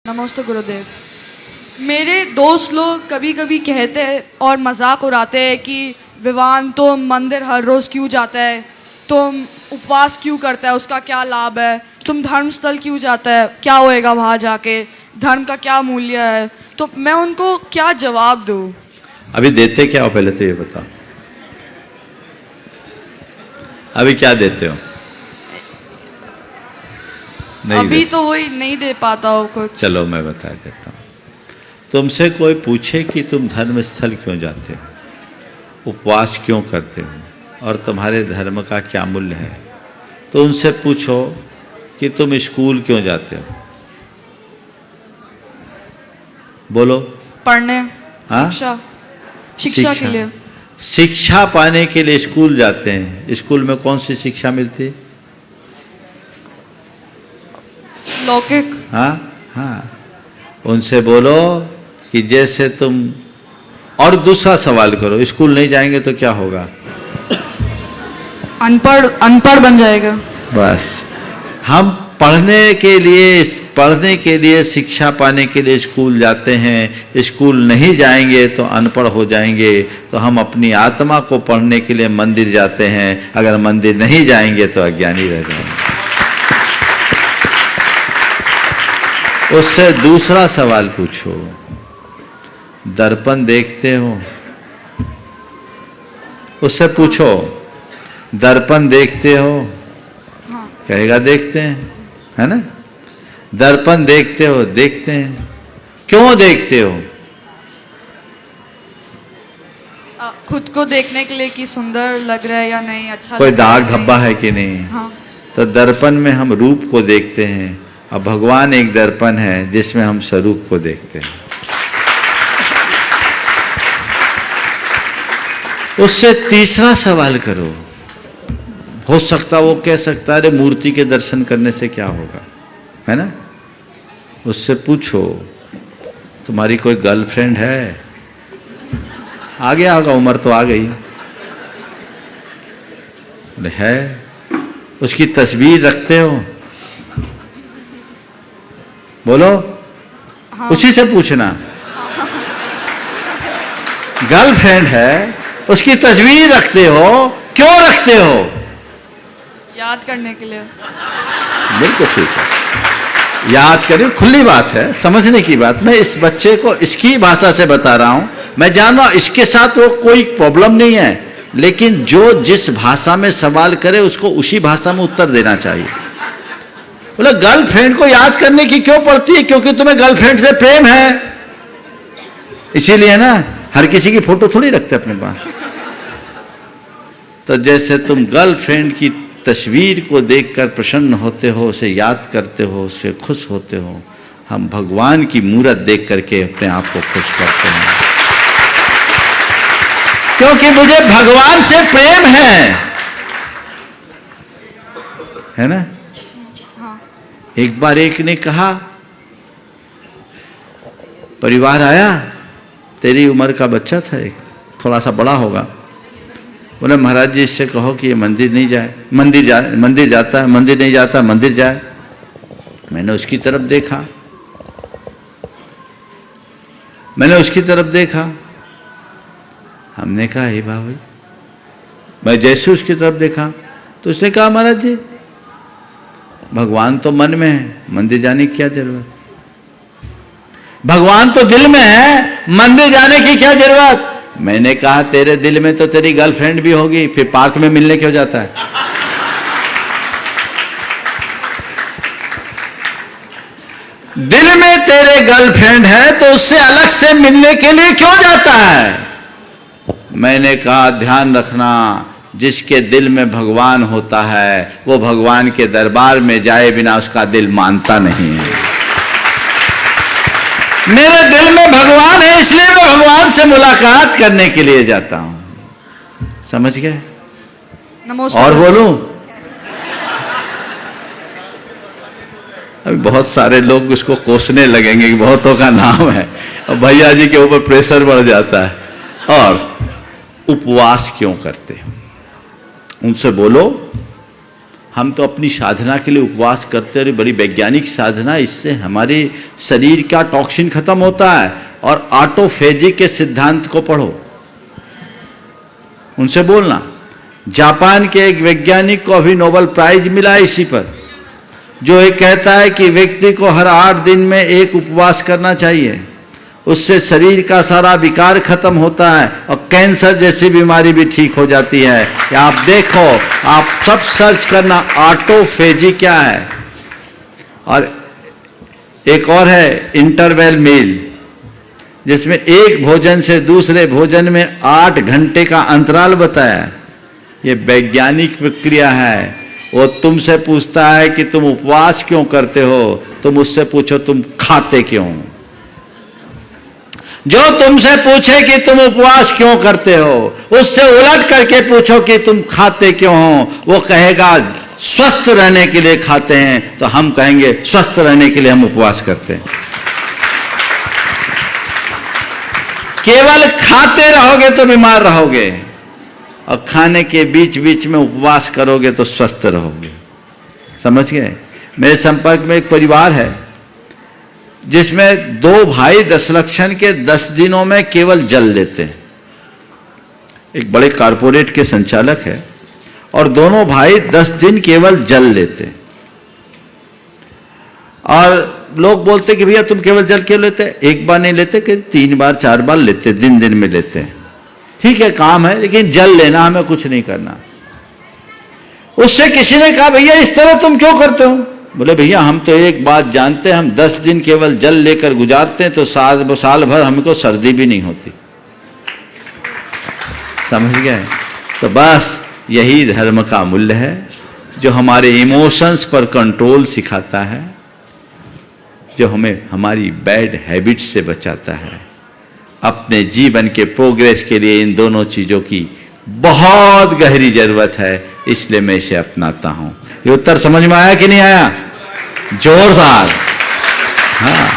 नमस्ते गुरुदेव। मेरे दोस्त लोग कभी कभी कहते हैं और मजाक उड़ाते हैं कि विवान तुम मंदिर हर रोज़ क्यों जाता है, तुम उपवास क्यों करता है, उसका क्या लाभ है, तुम धर्मस्थल क्यों जाता है, क्या होएगा वहाँ जाके, धर्म का क्या मूल्य है। तो मैं उनको क्या जवाब दूँ? अभी देते क्या हो पहले तो ये बताओ, अभी क्या देते हो? नहीं अभी तो वही नहीं दे पाता हो कुछ। चलो मैं बता देता हूँ। तुमसे कोई पूछे कि तुम धर्म स्थल क्यों जाते हो, उपवास क्यों करते हो और तुम्हारे धर्म का क्या मूल्य है, तो उनसे पूछो कि तुम स्कूल क्यों जाते हो। बोलो। पढ़ने, हाँ? शिक्षा के लिए। शिक्षा पाने के लिए स्कूल जाते हैं। स्कूल में कौन सी शिक्षा मिलती है? लौकिक। हाँ हाँ, उनसे बोलो कि जैसे तुम, और दूसरा सवाल करो, स्कूल नहीं जाएंगे तो क्या होगा? अनपढ़ बन जाएगा। बस। हम पढ़ने के लिए शिक्षा पाने के लिए स्कूल जाते हैं। स्कूल नहीं जाएंगे तो अनपढ़ हो जाएंगे। तो हम अपनी आत्मा को पढ़ने के लिए मंदिर जाते हैं। अगर मंदिर नहीं जाएंगे तो अज्ञानी रह जाएंगे। उससे दूसरा सवाल पूछो, दर्पण देखते हो? उससे पूछो, दर्पण देखते हो? हाँ। कहेगा देखते हैं, है ना। दर्पण देखते हो? देखते हैं। क्यों देखते हो? खुद को देखने के लिए कि सुंदर लग रहा है या नहीं, अच्छा कोई लग रहा है दाग धब्बा है कि नहीं। हाँ। तो दर्पण में हम रूप को देखते हैं, और भगवान एक दर्पण है जिसमें हम स्वरूप को देखते हैं। उससे तीसरा सवाल करो। हो सकता वो कह सकता है, अरे मूर्ति के दर्शन करने से क्या होगा, है ना। उससे पूछो, तुम्हारी कोई गर्लफ्रेंड है? आ गया होगा, उम्र तो आ गई है। उसकी तस्वीर रखते हो? बोलो। हाँ। उसी से पूछना। गर्लफ्रेंड है, उसकी तस्वीर रखते हो? क्यों रखते हो? याद करने के लिए। बिल्कुल ठीक है, याद करिए, खुली बात है, समझने की बात। मैं इस बच्चे को इसकी भाषा से बता रहा हूं। मैं जान रहा हूं इसके साथ वो कोई प्रॉब्लम नहीं है, लेकिन जो जिस भाषा में सवाल करे उसको उसी भाषा में उत्तर देना चाहिए। बोले गर्लफ्रेंड को याद करने की क्यों पड़ती है? क्योंकि तुम्हें गर्लफ्रेंड से प्रेम है, इसीलिए ना। हर किसी की फोटो थोड़ी रखते अपने पास। तो जैसे तुम गर्लफ्रेंड की तस्वीर को देखकर प्रसन्न होते हो, उसे याद करते हो, उससे खुश होते हो, हम भगवान की मूरत देख करके अपने आप को खुश करते हैं, क्योंकि मुझे भगवान से प्रेम है ना। हाँ। एक बार एक ने कहा, परिवार आया, तेरी उम्र का बच्चा था, एक थोड़ा सा बड़ा होगा। बोले महाराज जी इससे कहो कि ये मंदिर नहीं जाए, मंदिर जाता है, मंदिर नहीं जाता, मंदिर जाए। मैंने उसकी तरफ देखा, हमने कहा हे बाबा, मैं जैसे उसकी तरफ देखा तो उसने कहा महाराज जी भगवान तो मन में है, मंदिर जाने की क्या जरूरत? भगवान तो दिल में है, मंदिर जाने की क्या जरूरत? मैंने कहा तेरे दिल में तो तेरी गर्लफ्रेंड भी होगी, फिर पार्क में मिलने क्यों जाता है? दिल में तेरे गर्लफ्रेंड है तो उससे अलग से मिलने के लिए क्यों जाता है? मैंने कहा ध्यान रखना, जिसके दिल में भगवान होता है वो भगवान के दरबार में जाए बिना उसका दिल मानता नहीं है। मेरे दिल में भगवान है, इसलिए मैं भगवान से मुलाकात करने के लिए जाता हूं। समझ गए? और बोलूं? अभी बहुत सारे लोग उसको कोसने लगेंगे कि बहुतों का नाम है, और भैया जी के ऊपर प्रेशर बढ़ जाता है। और उपवास क्यों करते हो? उनसे बोलो हम तो अपनी साधना के लिए उपवास करते हैं, बड़ी वैज्ञानिक साधना, इससे हमारे शरीर का टॉक्सिन खत्म होता है। और ऑटोफेजी के सिद्धांत को पढ़ो, उनसे बोलना। जापान के एक वैज्ञानिक को अभी नोबेल प्राइज मिला इसी पर, जो ये कहता है कि व्यक्ति को हर 8 दिन में एक उपवास करना चाहिए, उससे शरीर का सारा विकार खत्म होता है और कैंसर जैसी बीमारी भी ठीक हो जाती है। आप देखो, आप सब सर्च करना ऑटोफेजी क्या है। और एक और है इंटरवल मील, जिसमें एक भोजन से दूसरे भोजन में 8 घंटे का अंतराल बताया। ये वैज्ञानिक प्रक्रिया है। वो तुमसे पूछता है कि तुम उपवास क्यों करते हो, तुम उससे पूछो तुम खाते क्यों। जो तुमसे पूछे कि तुम उपवास क्यों करते हो, उससे उलट करके पूछो कि तुम खाते क्यों हो। वो कहेगा स्वस्थ रहने के लिए खाते हैं, तो हम कहेंगे स्वस्थ रहने के लिए हम उपवास करते हैं। केवल खाते रहोगे तो बीमार रहोगे, और खाने के बीच बीच में उपवास करोगे तो स्वस्थ रहोगे। समझ गए? मेरे संपर्क में एक परिवार है जिसमें 2 भाई दशलक्षण के 10 दिनों में केवल जल लेते हैं। एक बड़े कारपोरेट के संचालक है और दोनों भाई 10 दिन केवल जल लेते हैं। और लोग बोलते कि भैया तुम केवल जल क्यों लेते? एक बार नहीं लेते कि 3 बार 4 बार लेते, दिन दिन में लेते हैं। ठीक है, काम है, लेकिन जल लेना, हमें कुछ नहीं करना। उससे किसी ने कहा भैया इस तरह तुम क्यों करते हो? बोले भैया हम तो एक बात जानते हैं, हम 10 दिन केवल जल लेकर गुजारते हैं तो साल भर हमको सर्दी भी नहीं होती। समझ गए? तो बस यही धर्म का मूल्य है, जो हमारे इमोशंस पर कंट्रोल सिखाता है, जो हमें हमारी बैड हैबिट से बचाता है। अपने जीवन के प्रोग्रेस के लिए इन दोनों चीजों की बहुत गहरी जरूरत है, इसलिए मैं इसे अपनाता हूं। ये उत्तर समझ में आया कि नहीं आया? जोरदार। हाँ।